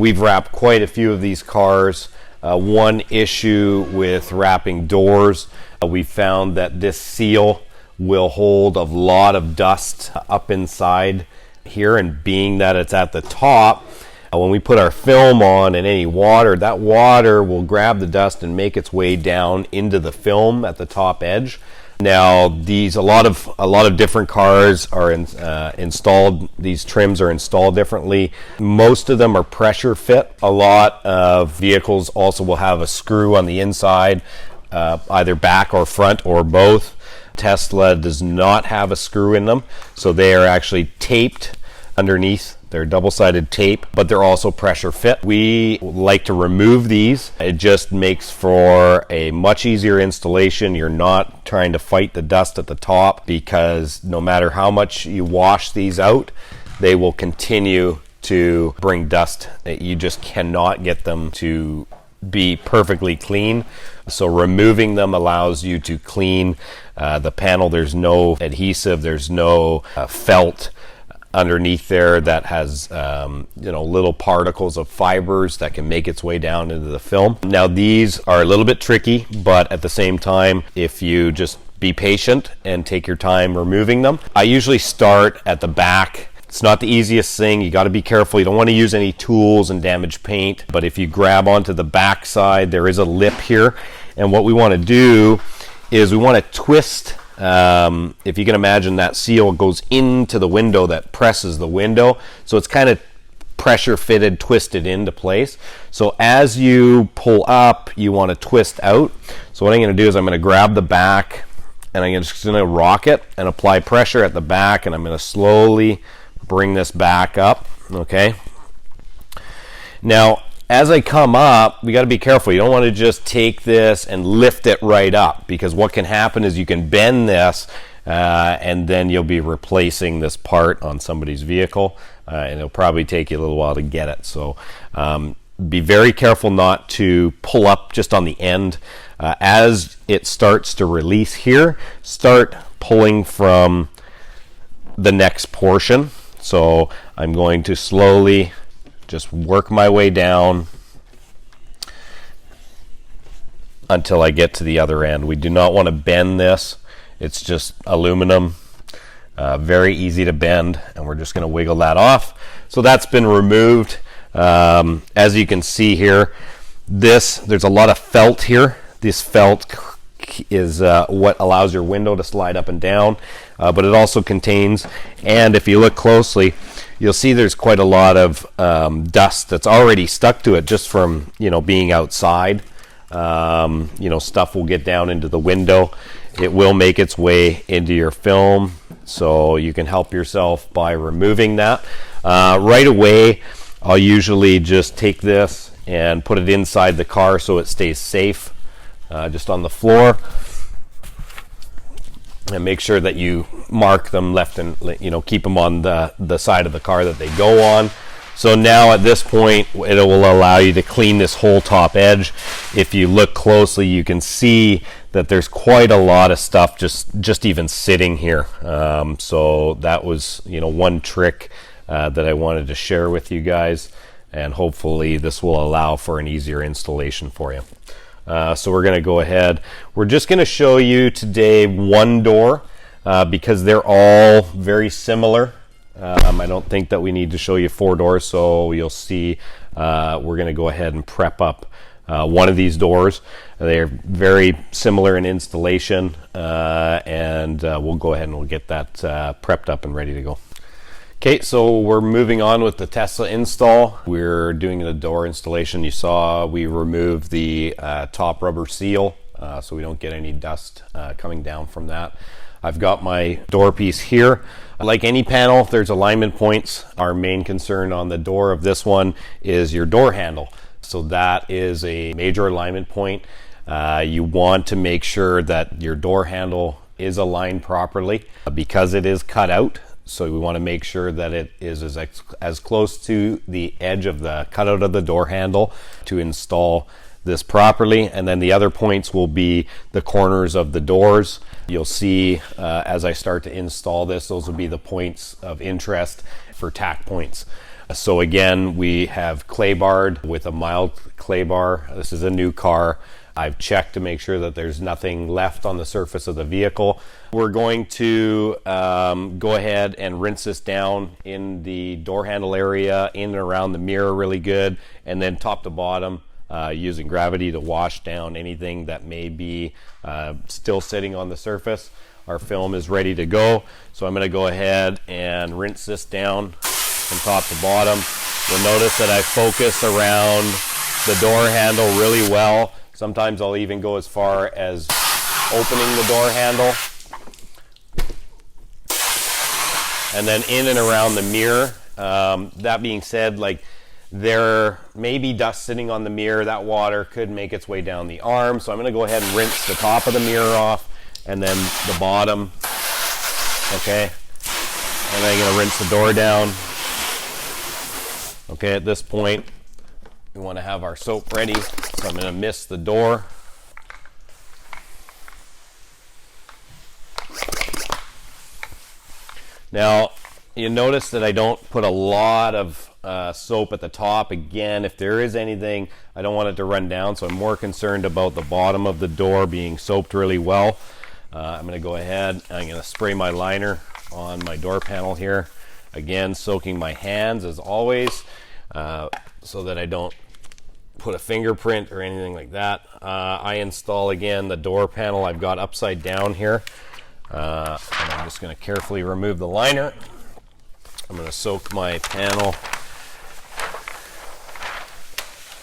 We've wrapped quite a few of these cars. One issue with wrapping doors, we found that this seal will hold a lot of dust up inside here, and being that it's at the top, when we put our film on and any water, that water will grab the dust and make its way down into the film at the top edge. Now, a lot of different cars are installed. These trims are installed differently. Most of them are pressure fit. A lot of vehicles also will have a screw on the inside, either back or front or both. Tesla does not have a screw in them, so they are actually taped underneath. They're double-sided tape, but they're also pressure fit. We like to remove these. It just makes for a much easier installation. You're not trying to fight the dust at the top, because no matter how much you wash these out, they will continue to bring dust. You just cannot get them to be perfectly clean. So removing them allows you to clean the panel. There's no adhesive, there's no felt underneath there that has little particles of fibers that can make its way down into the film. Now, these are a little bit tricky, but at the same time, if you just be patient and take your time removing them. I usually start at the back. It's not the easiest thing. You got to be careful. You don't want to use any tools and damage paint, but if you grab onto the back side, there is a lip here, and what we want to do is we want to twist. If you can imagine, that seal goes into the window that presses the window, so it's kind of pressure fitted, twisted into place. So as you pull up, you want to twist out. So what I'm going to do is I'm going to grab the back, and I'm just going to rock it and apply pressure at the back, and I'm going to slowly bring this back up. Okay, now as I come up, we got to be careful. You don't want to just take this and lift it right up, because what can happen is you can bend this and then you'll be replacing this part on somebody's vehicle, and it'll probably take you a little while to get it. So be very careful not to pull up just on the end. As it starts to release here, start pulling from the next portion. So I'm going to slowly just work my way down until I get to the other end. We do not want to bend this. It's just aluminum, very easy to bend, and we're just going to wiggle that off. So that's been removed. As you can see here, there's a lot of felt here. This felt is what allows your window to slide up and down, but it also contains, and if you look closely, you'll see there's quite a lot of dust that's already stuck to it just from being outside. Stuff will get down into the window. It will make its way into your film, so you can help yourself by removing that. Right away, I'll usually just take this and put it inside the car so it stays safe, just on the floor, and make sure that you mark them left and keep them on the side of the car that they go on. So now at this point, it will allow you to clean this whole top edge. If you look closely, you can see that there's quite a lot of stuff just even sitting here. So that was one trick that I wanted to share with you guys, and hopefully this will allow for an easier installation for you. So we're going to go ahead. We're just going to show you today one door because they're all very similar. I don't think that we need to show you four doors, so you'll see we're going to go ahead and prep up one of these doors. They're very similar in installation, and we'll go ahead and we'll get that prepped up and ready to go. Okay, so we're moving on with the Tesla install. We're doing the door installation. You saw we removed the top rubber seal so we don't get any dust coming down from that. I've got my door piece here. Like any panel, there's alignment points. Our main concern on the door of this one is your door handle. So that is a major alignment point. You want to make sure that your door handle is aligned properly because it is cut out. So we want to make sure that it is as close to the edge of the cutout of the door handle to install this properly. And then the other points will be the corners of the doors. You'll see as I start to install this, those will be the points of interest for tack points. So again, we have clay barred with a mild clay bar. This is a new car. I've checked to make sure that there's nothing left on the surface of the vehicle. We're going to go ahead and rinse this down in the door handle area, in and around the mirror really good, and then top to bottom using gravity to wash down anything that may be still sitting on the surface. Our film is ready to go, so I'm going to go ahead and rinse this down from top to bottom. You'll notice that I focus around the door handle really well. Sometimes I'll even go as far as opening the door handle. And then in and around the mirror. That being said, like, there may be dust sitting on the mirror. That water could make its way down the arm. So I'm going to go ahead and rinse the top of the mirror off and then the bottom. Okay. And then I'm going to rinse the door down. Okay, at this point, we want to have our soap ready. So I'm going to mist the door. Now, you notice that I don't put a lot of soap at the top. Again, if there is anything, I don't want it to run down, so I'm more concerned about the bottom of the door being soaped really well. I'm going to go ahead and I'm going to spray my liner on my door panel here. Again, soaking my hands as always, so that I don't put a fingerprint or anything like that. I install again the door panel I've got upside down here. And I'm just going to carefully remove the liner. I'm going to soak my panel.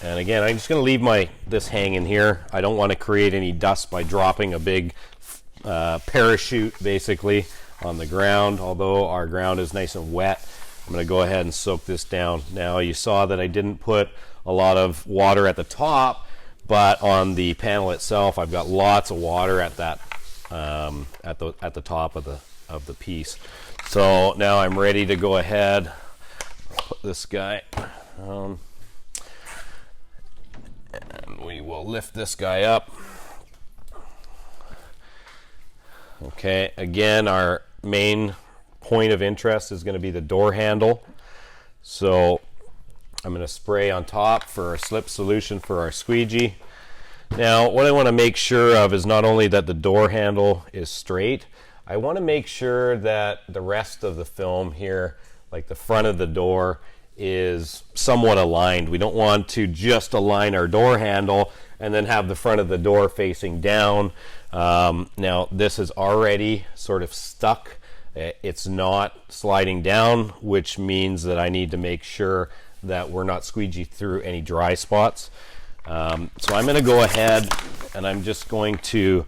And again, I'm just going to leave this hanging here. I don't want to create any dust by dropping a big parachute basically on the ground. Although our ground is nice and wet, I'm going to go ahead and soak this down. Now you saw that I didn't put a lot of water at the top, but on the panel itself I've got lots of water at that at the top of the piece. So now I'm ready to go ahead, put this guy and we will lift this guy up. Okay, again, our main point of interest is going to be the door handle. So I'm going to spray on top for a slip solution for our squeegee. Now, what I want to make sure of is not only that the door handle is straight, I want to make sure that the rest of the film here, like the front of the door, is somewhat aligned. We don't want to just align our door handle and then have the front of the door facing down. Now, this is already sort of stuck. It's not sliding down, which means that I need to make sure that we're not squeegee through any dry spots. So I'm going to go ahead and I'm just going to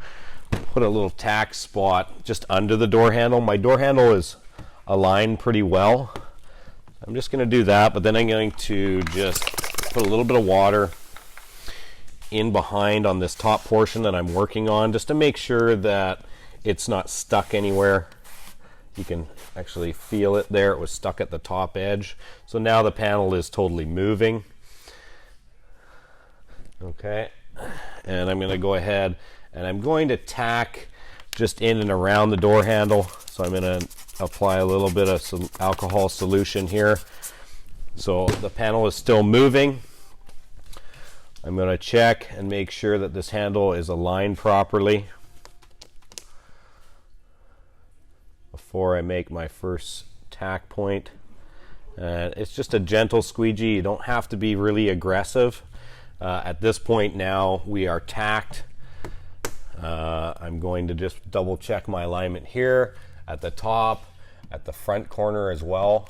put a little tack spot just under the door handle. My door handle is aligned pretty well. I'm just going to do that, but then I'm going to just put a little bit of water in behind on this top portion that I'm working on, just to make sure that it's not stuck anywhere. You can actually feel it there. It was stuck at the top edge. So now the panel is totally moving. Okay, and I'm going to go ahead and I'm going to tack just in and around the door handle. So I'm going to apply a little bit of alcohol solution here. So the panel is still moving. I'm going to check and make sure that this handle is aligned properly before I make my first tack point. And it's just a gentle squeegee. You don't have to be really aggressive. At this point now we are tacked. I'm going to just double check my alignment here at the top, at the front corner as well.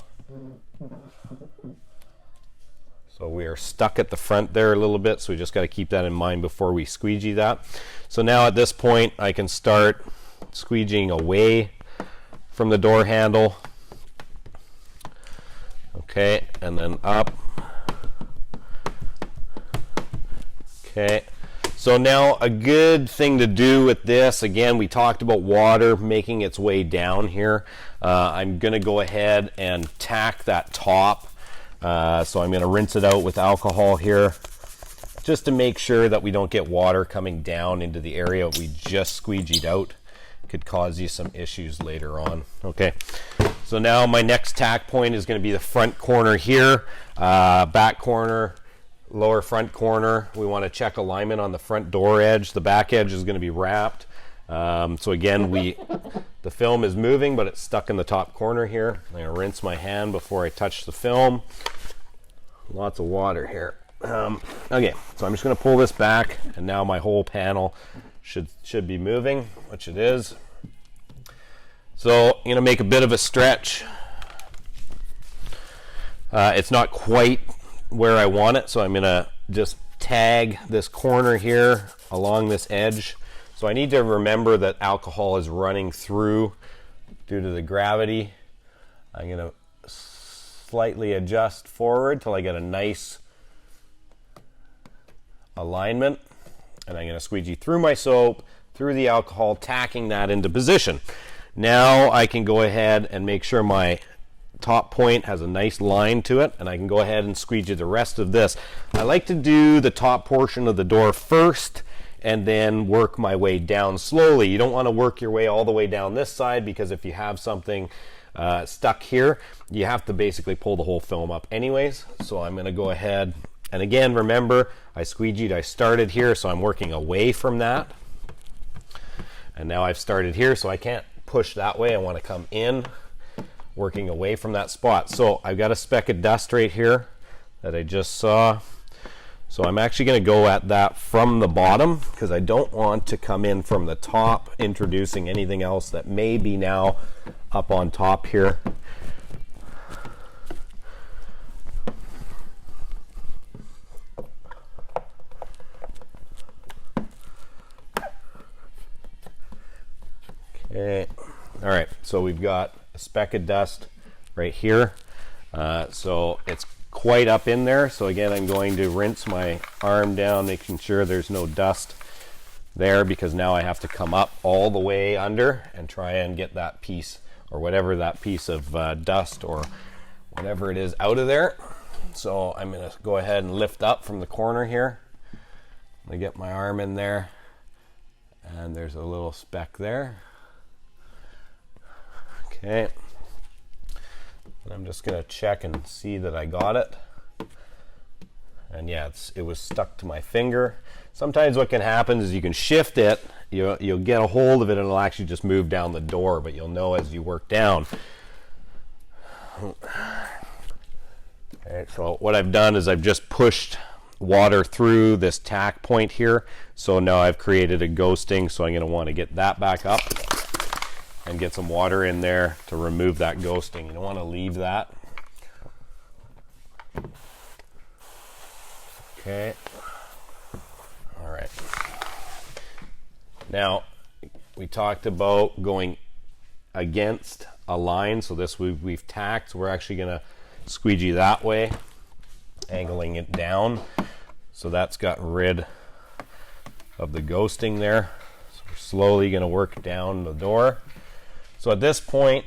So we are stuck at the front there a little bit, so we just got to keep that in mind before we squeegee that. So now at this point I can start squeegeeing away from the door handle. Okay, and then up. Okay, so now a good thing to do with this, again, we talked about water making its way down here. I'm going to go ahead and tack that top. So I'm going to rinse it out with alcohol here, just to make sure that we don't get water coming down into the area we just squeegeed out. Could cause you some issues later on. Okay, So now my next tack point is going to be the front corner here, back corner, lower front corner. We want to check alignment on the front door edge. The back edge is going to be wrapped. So again, the film is moving, but it's stuck in the top corner here. I'm going to rinse my hand before I touch the film. Lots of water here. Okay, so I'm just going to pull this back, and now my whole panel should be moving, which it is. So I'm going to make a bit of a stretch. It's not quite where I want it, so I'm going to just tag this corner here along this edge. So I need to remember that alcohol is running through due to the gravity. I'm going to slightly adjust forward till I get a nice alignment, and I'm going to squeegee through my soap, through the alcohol, tacking that into position. Now I can go ahead and make sure my top point has a nice line to it, and I can go ahead and squeegee the rest of this. I like to do the top portion of the door first and then work my way down slowly. You don't want to work your way all the way down this side, because if you have something stuck here, you have to basically pull the whole film up anyways. So I'm going to go ahead, and again, remember, I squeegeed, I started here, so I'm working away from that. And now I've started here, so I can't push that way. I want to come in, working away from that spot. So I've got a speck of dust right here that I just saw. So I'm actually going to go at that from the bottom, because I don't want to come in from the top, introducing anything else that may be now up on top here. Okay. All right, so we've got a speck of dust right here. So it's quite up in there. So again, I'm going to rinse my arm down, making sure there's no dust there, because now I have to come up all the way under and try and get that piece, or whatever that piece of dust or whatever it is, out of there. So I'm going to go ahead and lift up from the corner here. I get my arm in there, and there's a little speck there. Okay. And I'm just going to check and see that I got it. And yeah, it was stuck to my finger. Sometimes what can happen is you can shift it, you'll get a hold of it, and it'll actually just move down the door, but you'll know as you work down. Okay, so what I've done is I've just pushed water through this tack point here. So now I've created a ghosting, so I'm going to want to get that back up and get some water in there to remove that ghosting. You don't want to leave that. Okay. All right. Now, we talked about going against a line. So this we've tacked. So we're actually going to squeegee that way, angling it down. So that's got rid of the ghosting there. So we're slowly going to work down the door. So at this point,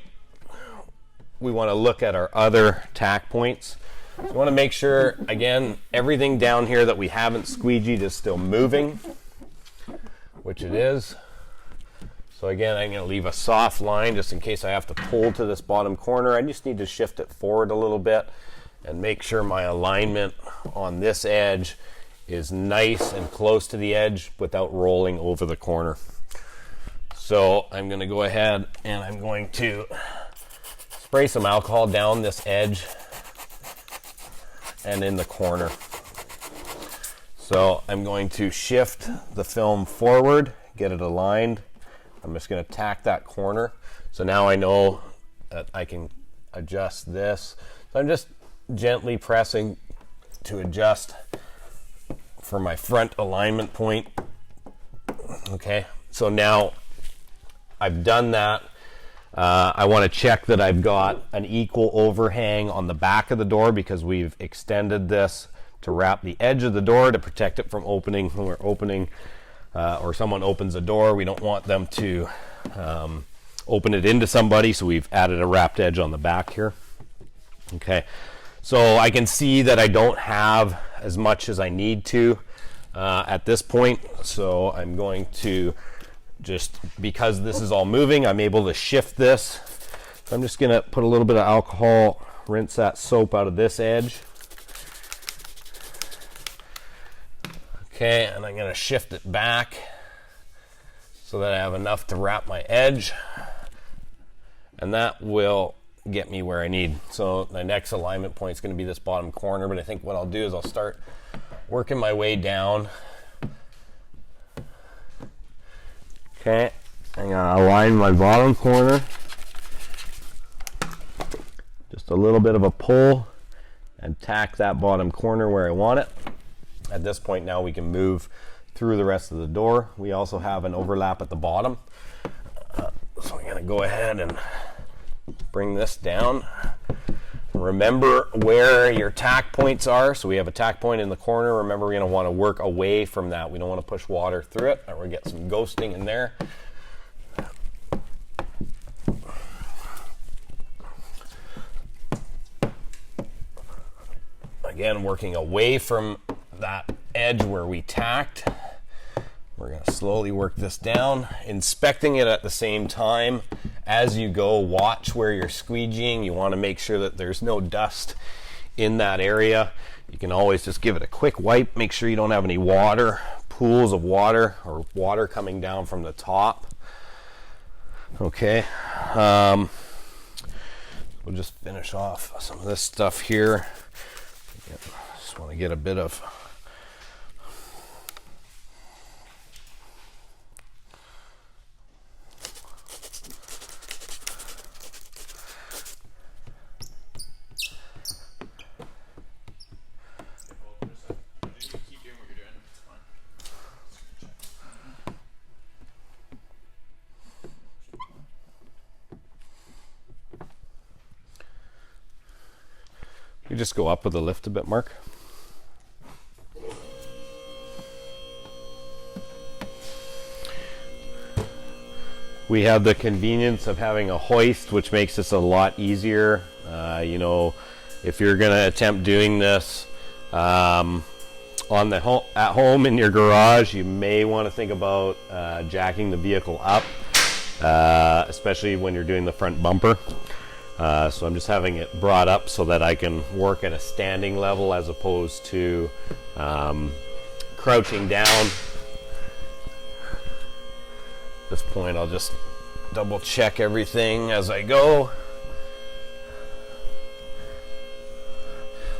we want to look at our other tack points. So we want to make sure, again, everything down here that we haven't squeegeed is still moving, which it is. So again, I'm going to leave a soft line just in case I have to pull to this bottom corner. I just need to shift it forward a little bit and make sure my alignment on this edge is nice and close to the edge without rolling over the corner. So I'm going to go ahead and I'm going to spray some alcohol down this edge and in the corner. So I'm going to shift the film forward, get it aligned. I'm just going to tack that corner. So now I know that I can adjust this. So I'm just gently pressing to adjust for my front alignment point. Okay, so now I've done that. I want to check that I've got an equal overhang on the back of the door, because we've extended this to wrap the edge of the door to protect it from opening when we're opening, or someone opens a door. We don't want them to open it into somebody, so we've added a wrapped edge on the back here. Okay, so I can see that I don't have as much as I need to at this point, so I'm going to just, because this is all moving, I'm able to shift this I'm just gonna put a little bit of alcohol, rinse that soap out of this edge. Okay, and I'm gonna shift it back so that I have enough to wrap my edge, and that will get me where I need. So my next alignment point is going to be this bottom corner, but I think what I'll do is I'll start working my way down. Okay, I'm going to align my bottom corner. Just a little bit of a pull and tack that bottom corner where I want it. At this point now we can move through the rest of the door. We also have an overlap at the bottom. So I'm going to go ahead and bring this down. Remember where your tack points are. So we have a tack point in the corner. Remember, we're going to want to work away from that. We don't want to push water through it, or we'll get some ghosting in there. Again, working away from that edge where we tacked. We're going to slowly work this down, inspecting it at the same time as you go. Watch where you're squeegeeing. You want to make sure that there's no dust in that area. You can always just give it a quick wipe. Make sure you don't have any water, pools of water, or water coming down from the top. Okay. We'll just finish off some of this stuff here. Just want to get a bit of You just go up with the lift a bit, Mark. We have the convenience of having a hoist, which makes this a lot easier. You know, if you're going to attempt doing this at home in your garage, you may want to think about jacking the vehicle up, especially when you're doing the front bumper. So I'm just having it brought up so that I can work at a standing level as opposed to crouching down. At this point, I'll just double check everything as I go.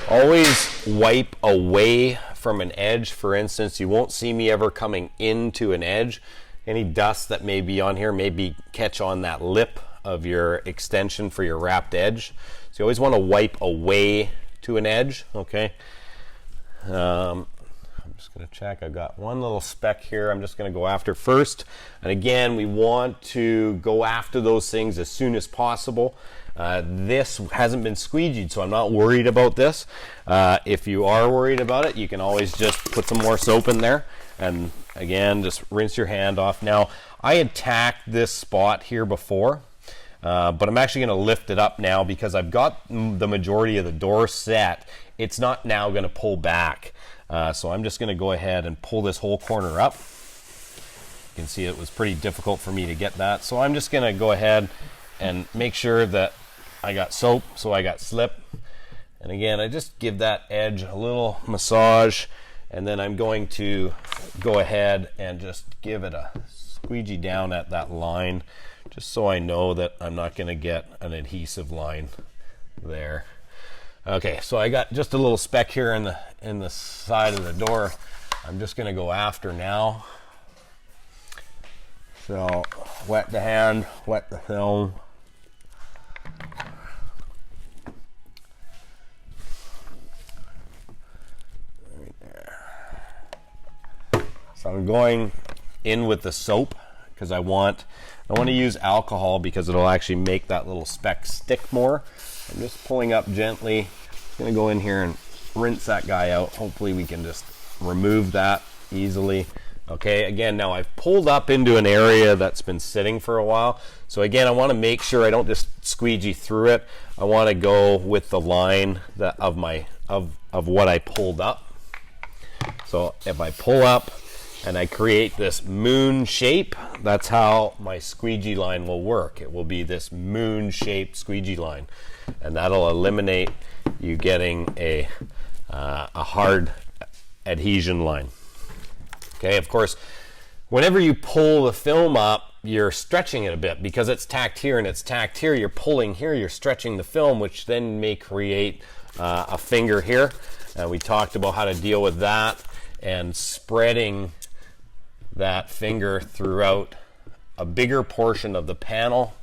Always wipe away from an edge. For instance, you won't see me ever coming into an edge. Any dust that may be on here maybe catch on that lip of your extension for your wrapped edge. So you always want to wipe away to an edge, okay? I'm just going to check. I've got one little speck here I'm just going to go after first. And again, we want to go after those things as soon as possible. This hasn't been squeegeed, so I'm not worried about this. If you are worried about it, you can always just put some more soap in there. And again, just rinse your hand off. Now, I had tacked this spot here before. But I'm actually going to lift it up now because I've got the majority of the door set. It's not now going to pull back. So I'm just going to go ahead and pull this whole corner up. You can see it was pretty difficult for me to get that. So I'm just going to go ahead and make sure that I got soap, so I got slip. And again, I just give that edge a little massage. And then I'm going to go ahead and just give it a squeegee down at that line, just so I know that I'm not going to get an adhesive line there. Okay, so I got just a little speck here in the side of the door. I'm just going to go after now. So wet the hand, wet the film. Right there. So I'm going in with the soap because I want to use alcohol because it'll actually make that little speck stick more. I'm just pulling up gently. I'm going to go in here and rinse that guy out. Hopefully we can just remove that easily. Okay, again, now I've pulled up into an area that's been sitting for a while. So again, I want to make sure I don't just squeegee through it. I want to go with the line of what I pulled up. So if I pull up and I create this moon shape, that's how my squeegee line will work. It will be this moon shaped squeegee line, and that'll eliminate you getting a hard adhesion line. Okay, of course, whenever you pull the film up, you're stretching it a bit because it's tacked here and it's tacked here. You're pulling here, you're stretching the film, which then may create a finger here. We talked about how to deal with that and spreading that finger throughout a bigger portion of the panel.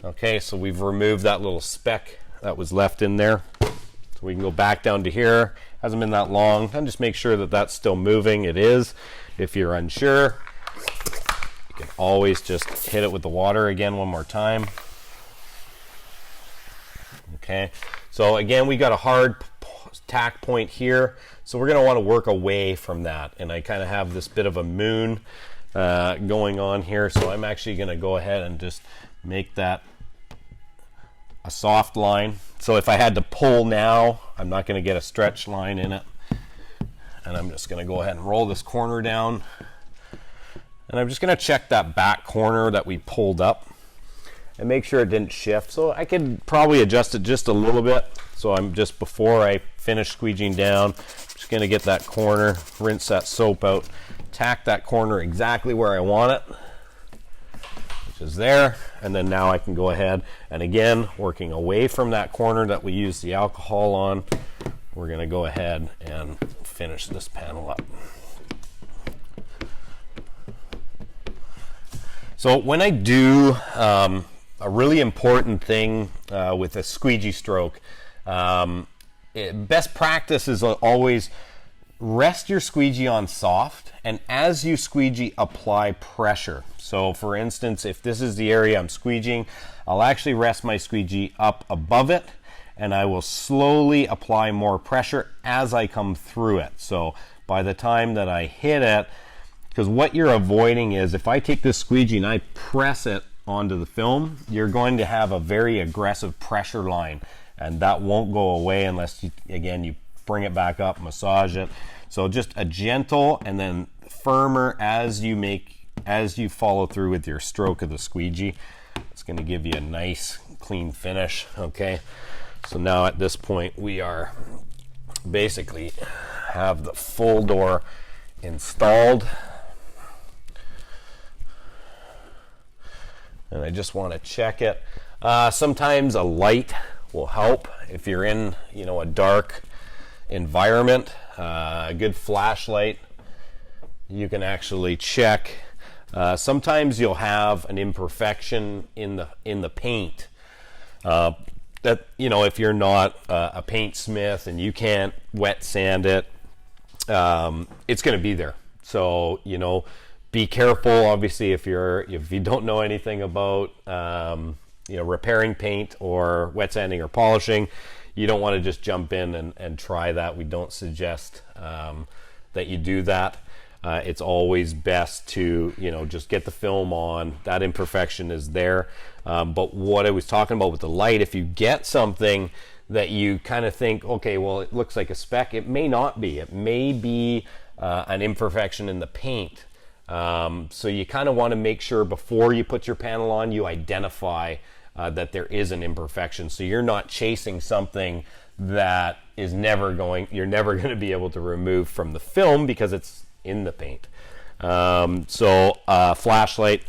Okay, so we've removed that little speck that was left in there. So we can go back down to here. Hasn't been that long. And just make sure that that's still moving. It is. If you're unsure, you can always just hit it with the water again one more time. Okay, so again, we got a hard tack point here, so we're going to want to work away from that, and I kind of have this bit of a moon going on here, so I'm actually going to go ahead and just make that a soft line. So if I had to pull now, I'm not going to get a stretch line in it, and I'm just going to go ahead and roll this corner down, and I'm just going to check that back corner that we pulled up and make sure it didn't shift. So I could probably adjust it just a little bit. So I'm just, before I finish squeegeeing down, I'm just going to get that corner, rinse that soap out, tack that corner exactly where I want it, which is there. And then now I can go ahead and, again, working away from that corner that we used the alcohol on, we're going to go ahead and finish this panel up. So when I do a really important thing with a squeegee stroke, best practice is always rest your squeegee on soft, and as you squeegee, apply pressure. So for instance, if this is the area I'm squeegeeing, I'll actually rest my squeegee up above it, and I will slowly apply more pressure as I come through it. So by the time that I hit it, because what you're avoiding is, if I take this squeegee and I press it onto the film, you're going to have a very aggressive pressure line, and that won't go away unless you bring it back up, massage it. So just a gentle and then firmer as you follow through with your stroke of the squeegee. It's going to give you a nice clean finish. Okay, so now at this point we are basically have the full door installed. And I just want to check it. Sometimes a light will help if you're in, a dark environment. A good flashlight, you can actually check. Sometimes you'll have an imperfection in the paint. That if you're not a paintsmith and you can't wet sand it, it's going to be there. So be careful, obviously, if you don't know anything about repairing paint or wet sanding or polishing. You don't want to just jump in and try that. We don't suggest that you do that. It's always best to just get the film on. That imperfection is there. But what I was talking about with the light, if you get something that you kind of think, okay, well, it looks like a speck, it may not be. It may be an imperfection in the paint. So you kind of want to make sure before you put your panel on, you identify that there is an imperfection. So you're not chasing something that is you're never going to be able to remove from the film because it's in the paint. So flashlight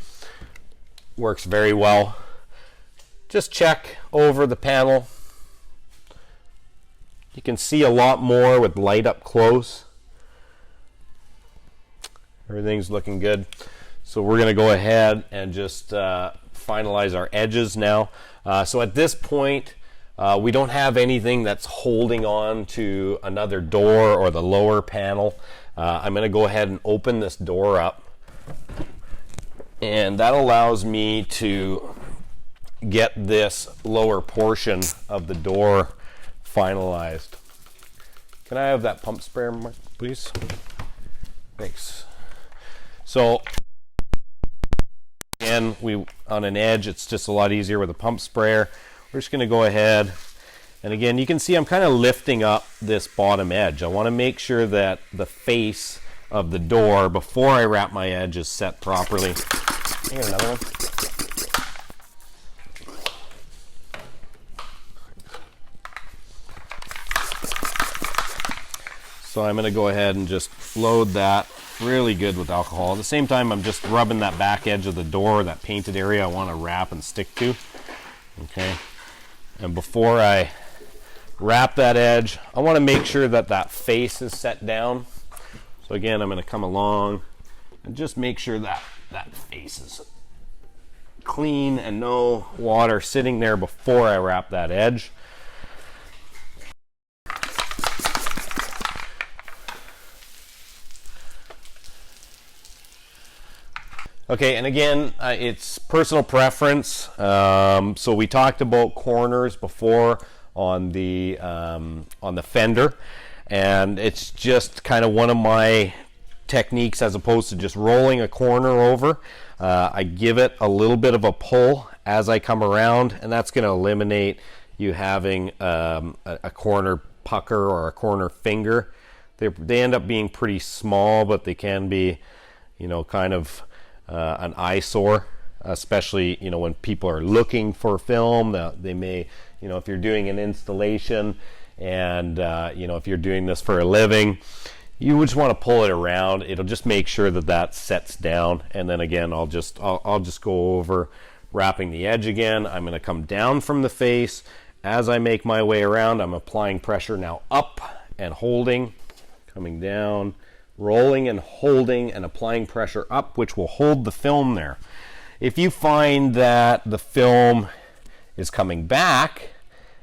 works very well. Just check over the panel. You can see a lot more with light up close. Everything's looking good. So we're going to go ahead and just finalize our edges now. So at this point, we don't have anything that's holding on to another door or the lower panel. I'm going to go ahead and open this door up, and that allows me to get this lower portion of the door finalized. Can I have that pump sprayer, Mark, please? Thanks. So again, on an edge, it's just a lot easier with a pump sprayer. We're just going to go ahead, and again, you can see I'm kind of lifting up this bottom edge. I want to make sure that the face of the door before I wrap my edge is set properly. Here's another one. So I'm going to go ahead and just load that really good with alcohol. At the same time, I'm just rubbing that back edge of the door, that painted area I want to wrap and stick to. Okay. And before I wrap that edge, I want to make sure that that face is set down. So again, I'm going to come along and just make sure that that face is clean and no water sitting there before I wrap that edge. Okay, and again, it's personal preference. So we talked about corners before on the fender, and it's just kind of one of my techniques as opposed to just rolling a corner over. I give it a little bit of a pull as I come around, and that's going to eliminate you having a corner pucker or a corner finger. They end up being pretty small, but they can be, you know, kind of an eyesore, especially, you know, when people are looking for film. They may, you know, if you're doing an installation and you know, if you're doing this for a living, you would just want to pull it around. It'll just make sure that that sets down, and then again I'll just go over wrapping the edge again. I'm going to come down from the face. As I make my way around, I'm applying pressure now up and holding, coming down, rolling and holding and applying pressure up, which will hold the film there. If you find that the film is coming back,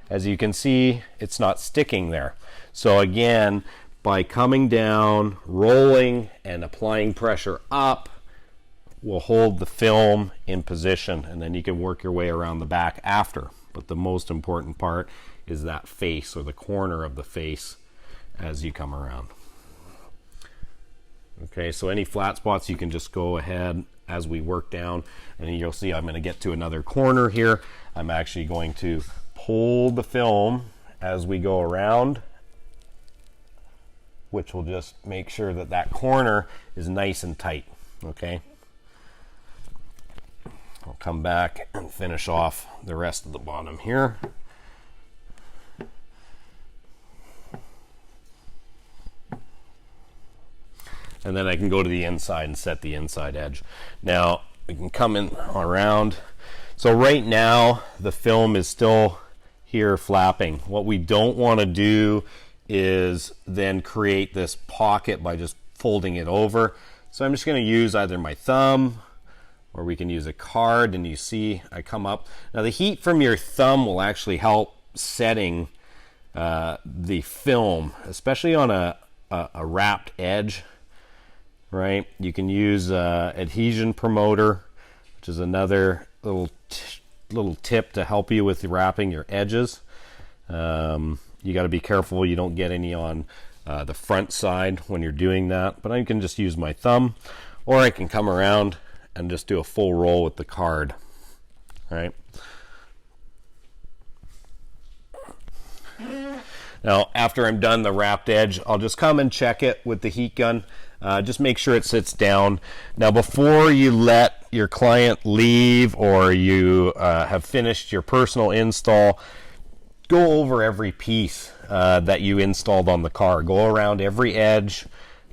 as you can see, it's not sticking there. So again, by coming down, rolling and applying pressure up, will hold the film in position, and then you can work your way around the back after. But the most important part is that face, or the corner of the face, as you come around. Okay, so any flat spots you can just go ahead as we work down, and you'll see I'm going to get to another corner here. I'm actually going to pull the film as we go around, which will just make sure that that corner is nice and tight. Okay, I'll come back and finish off the rest of the bottom here. And then I can go to the inside and set the inside edge. Now we can come in around. So right now the film is still here flapping. What we don't want to do is then create this pocket by just folding it over. So I'm just going to use either my thumb, or we can use a card, and you see I come up. Now the heat from your thumb will actually help setting the film, especially on a wrapped edge. Right, you can use adhesion promoter, which is another little tip to help you with wrapping your edges. You got to be careful you don't get any on the front side when you're doing that. But I can just use my thumb, or I can come around and just do a full roll with the card. All right. Now, after I'm done the wrapped edge, I'll just come and check it with the heat gun. Just make sure it sits down. Now, before you let your client leave, or you have finished your personal install, go over every piece that you installed on the car. Go around every edge,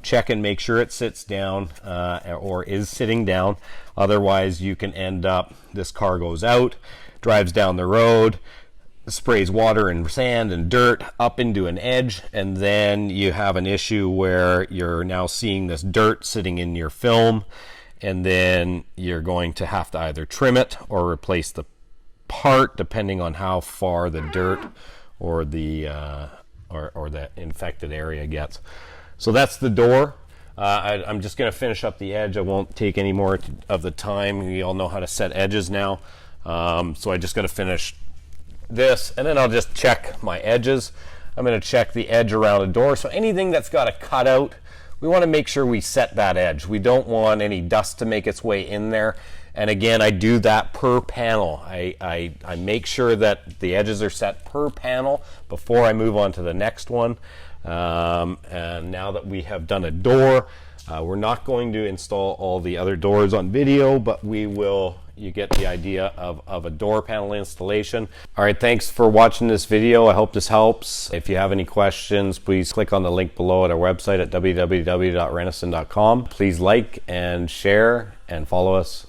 check and make sure it sits down or is sitting down. Otherwise, you can end up, this car goes out, drives down the road, sprays water and sand and dirt up into an edge, and then you have an issue where you're now seeing this dirt sitting in your film, and then you're going to have to either trim it or replace the part, depending on how far the dirt or the infected area gets. So that's the door. I'm just going to finish up the edge. I won't take any more of the time. You all know how to set edges now. So I just got to finish this, and then I'll just check my edges. I'm going to check the edge around a door. So anything that's got a cutout, we want to make sure we set that edge. We don't want any dust to make its way in there. And again, I do that per panel. I make sure that the edges are set per panel before I move on to the next one. And now that we have done a door, We're not going to install all the other doors on video, but we will. You get the idea of a door panel installation. All right, thanks for watching this video. I hope this helps. If you have any questions, please click on the link below at our website at www.renoson.com. Please like and share and follow us